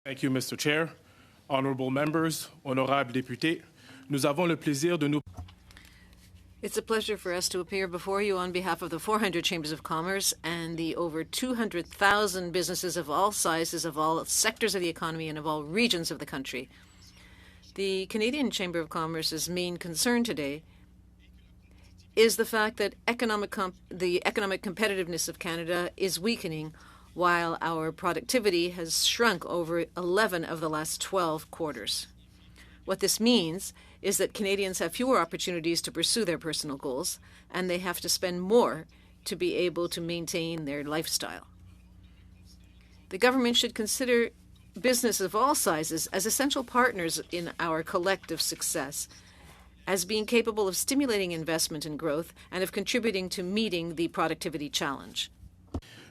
Thank you, Mr. Chair. Honorable members, honorables députés, nous avons le plaisir de nous... It's a pleasure for us to appear before you on behalf of the 400 chambers of commerce and the over 200,000 businesses of all sizes, of all sectors of the economy, and of all regions of the country. The Canadian Chamber of Commerce's main concern today is the fact that the economic competitiveness of Canada is weakening, while our productivity has shrunk over 11 of the last 12 quarters. What this means is that Canadians have fewer opportunities to pursue their personal goals, and they have to spend more to be able to maintain their lifestyle. The government should consider businesses of all sizes as essential partners in our collective success, as being capable of stimulating investment and growth and of contributing to meeting the productivity challenge.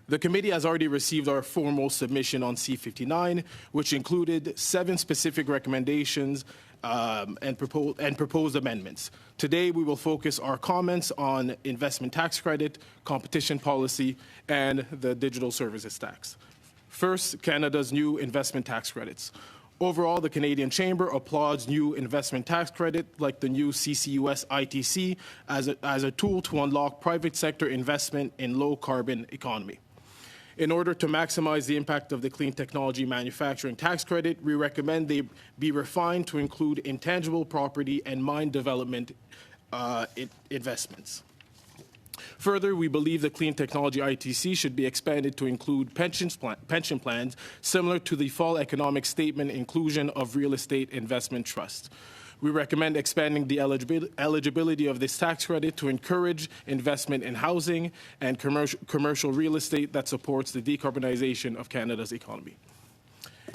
The committee has already received our formal submission on C-59, which included 7 specific recommendations and proposed amendments. Today, we will focus our comments on investment tax credit, competition policy, and the digital services tax. First, Canada's new investment tax credits. Overall, the Canadian Chamber applauds new investment tax credit like the new CCUS ITC as a tool to unlock private sector investment in low-carbon economy. In order to maximize the impact of the clean technology manufacturing tax credit, we recommend they be refined to include intangible property and mine development investments. Further, we believe the clean technology ITC should be expanded to include pension plans similar to the fall economic statement inclusion of real estate investment trusts. We recommend expanding the eligibility of this tax credit to encourage investment in housing and commercial real estate that supports the decarbonization of Canada's economy.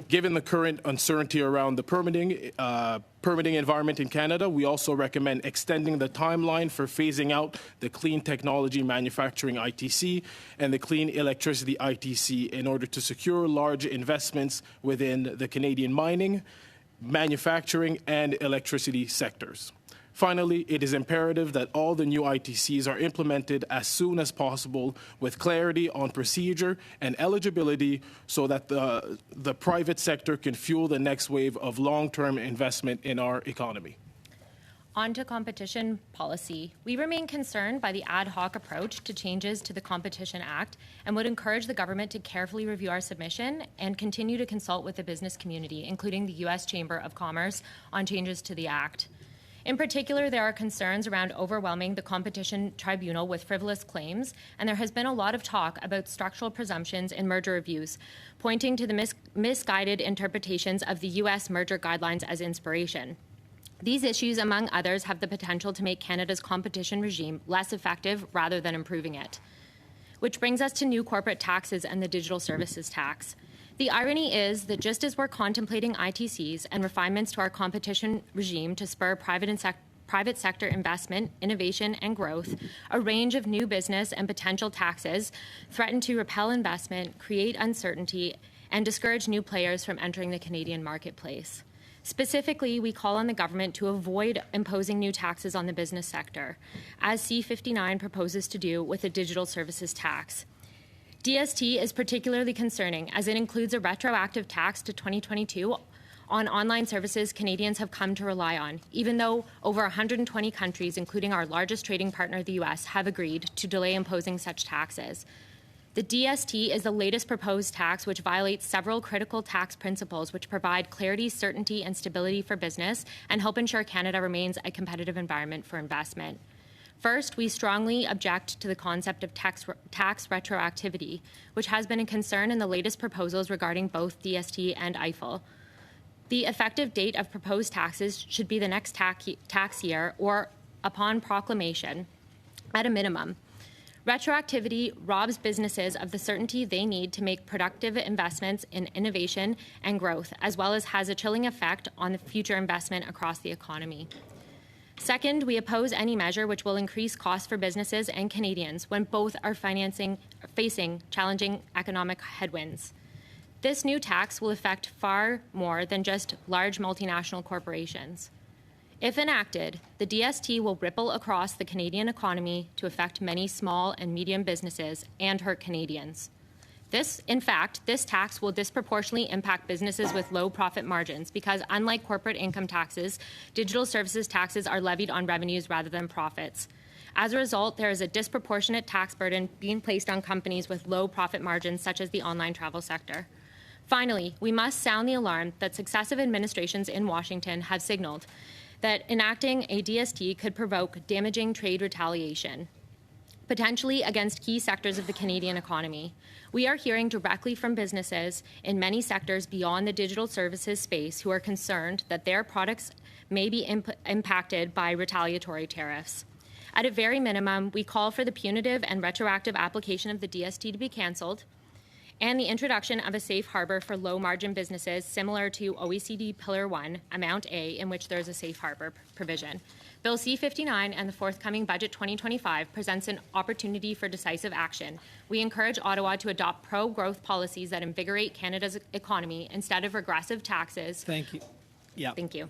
Given the current uncertainty around the permitting environment in Canada, we also recommend extending the timeline for phasing out the Clean Technology Manufacturing ITC and the Clean Electricity ITC in order to secure large investments within the Canadian mining, manufacturing, and electricity sectors. Finally, it is imperative that all the new ITCs are implemented as soon as possible with clarity on procedure and eligibility so that the private sector can fuel the next wave of long-term investment in our economy. On to competition policy. We remain concerned by the ad hoc approach to changes to the Competition Act and would encourage the government to carefully review our submission and continue to consult with the business community, including the U.S. Chamber of Commerce, on changes to the Act. In particular, there are concerns around overwhelming the Competition Tribunal with frivolous claims, and there has been a lot of talk about structural presumptions in merger reviews, pointing to the misguided interpretations of the U.S. merger guidelines as inspiration. These issues, among others, have the potential to make Canada's competition regime less effective rather than improving it. Which brings us to new corporate taxes and the digital services tax. The irony is that just as we're contemplating ITCs and refinements to our competition regime to spur private sector investment, innovation, and growth, a range of new business and potential taxes threaten to repel investment, create uncertainty, and discourage new players from entering the Canadian marketplace. Specifically, we call on the government to avoid imposing new taxes on the business sector, as C-59 proposes to do with a digital services tax. DST is particularly concerning, as it includes a retroactive tax to 2022 on online services Canadians have come to rely on, even though over 120 countries, including our largest trading partner, the U.S., have agreed to delay imposing such taxes. The DST is the latest proposed tax which violates several critical tax principles which provide clarity, certainty, and stability for business and help ensure Canada remains a competitive environment for investment. First, we strongly object to the concept of tax retroactivity, which has been a concern in the latest proposals regarding both DST and EIFEL. The effective date of proposed taxes should be the next tax year or upon proclamation, at a minimum. Retroactivity robs businesses of the certainty they need to make productive investments in innovation and growth, as well as has a chilling effect on the future investment across the economy. Second, we oppose any measure which will increase costs for businesses and Canadians when both are facing challenging economic headwinds. This new tax will affect far more than just large multinational corporations. If enacted, the DST will ripple across the Canadian economy to affect many small and medium businesses and hurt Canadians. In fact, this tax will disproportionately impact businesses with low profit margins because, unlike corporate income taxes, digital services taxes are levied on revenues rather than profits. As a result, there is a disproportionate tax burden being placed on companies with low profit margins, such as the online travel sector. Finally, we must sound the alarm that successive administrations in Washington have signaled that enacting a DST could provoke damaging trade retaliation, potentially against key sectors of the Canadian economy. We are hearing directly from businesses in many sectors beyond the digital services space who are concerned that their products may be impacted by retaliatory tariffs. At a very minimum, we call for the punitive and retroactive application of the DST to be cancelled, and the introduction of a safe harbor for low-margin businesses similar to OECD Pillar 1, Amount A, in which there is a safe harbor provision. Bill C-59 and the forthcoming Budget 2025 presents an opportunity for decisive action. We encourage Ottawa to adopt pro-growth policies that invigorate Canada's economy instead of regressive taxes. Thank you. Yeah. Thank you.